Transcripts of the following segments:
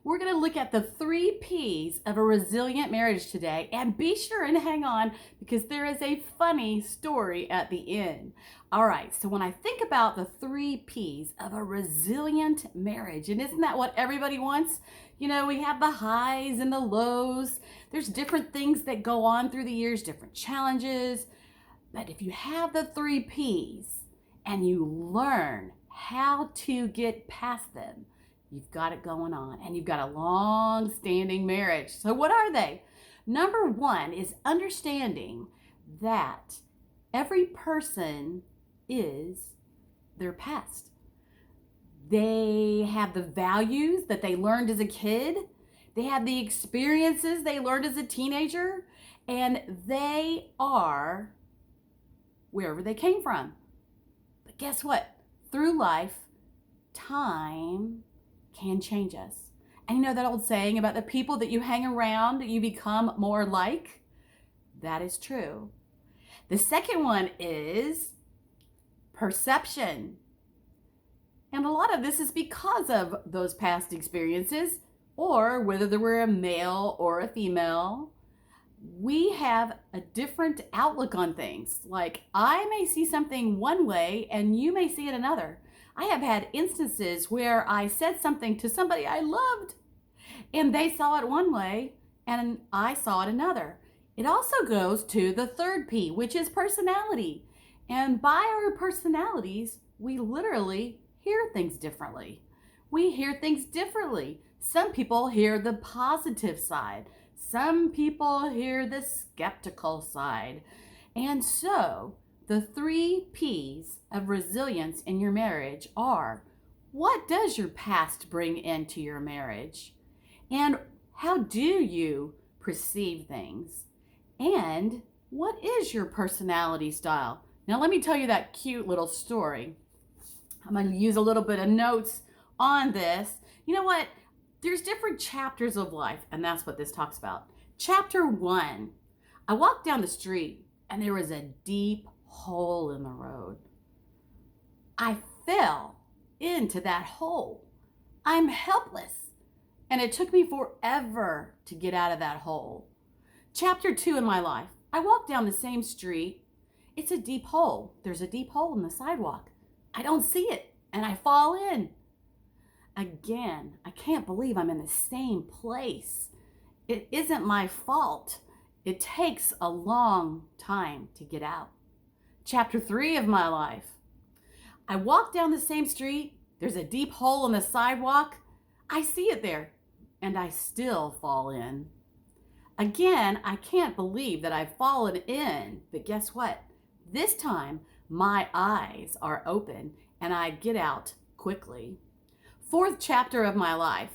We're going to look at the 3 P's of a resilient marriage today, and be sure and hang on because there is a funny story at the end. All right, so when I think about the 3 P's of a resilient marriage, and isn't that what everybody wants? You know, we have the highs and the lows. There's different things that go on through the years, different challenges. But if you have the 3 P's and you learn how to get past them, you've got it going on and you've got a long-standing marriage. So what are they? Number 1 is understanding that every person is their past. They have the values that they learned as a kid. They have the experiences they learned as a teenager, and they are wherever they came from. But guess what? Through life, time can change us. And you know that old saying about the people that you hang around, you become more like? That is true. The second one is perception. And a lot of this is because of those past experiences, or whether they were a male or a female, we have a different outlook on things. Like, I may see something one way and you may see it another. I have had instances where I said something to somebody I loved and they saw it one way and I saw it another. It also goes to the 3 P, which is personality. And by our personalities, we literally hear things differently. We hear things differently. Some people hear the positive side. Some people hear the skeptical side. And so the 3 P's of resilience in your marriage are: what does your past bring into your marriage? And how do you perceive things? And what is your personality style? Now let me tell you that cute little story. I'm going to use a little bit of notes on this. You know what? There's different chapters of life, and that's what this talks about. Chapter 1, I walked down the street and there was a deep hole in the road. I fell into that hole. I'm helpless, and it took me forever to get out of that hole. Chapter 2 in my life, I walked down the same street. It's a deep hole. There's a deep hole in the sidewalk. I don't see it, and I fall in. Again, I can't believe I'm in the same place. It isn't my fault. It takes a long time to get out. Chapter 3 of my life. I walk down the same street. There's a deep hole in the sidewalk. I see it there, and I still fall in. Again, I can't believe that I've fallen in, but guess what? This time, my eyes are open, and I get out quickly. 4th chapter of my life.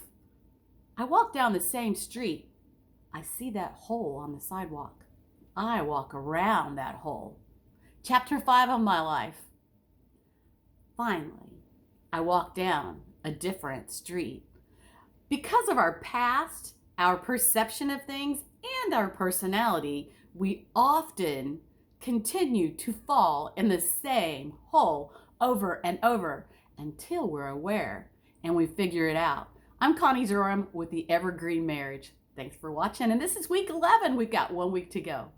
I walk down the same street. I see that hole on the sidewalk. I walk around that hole. Chapter 5 of my life. Finally, I walk down a different street. Because of our past, our perception of things, and our personality, we often continue to fall in the same hole over and over until we're aware and we figure it out. I'm Connie Durham with the Evergreen Marriage. Thanks for watching, and this is week 11. We've got 1 week to go.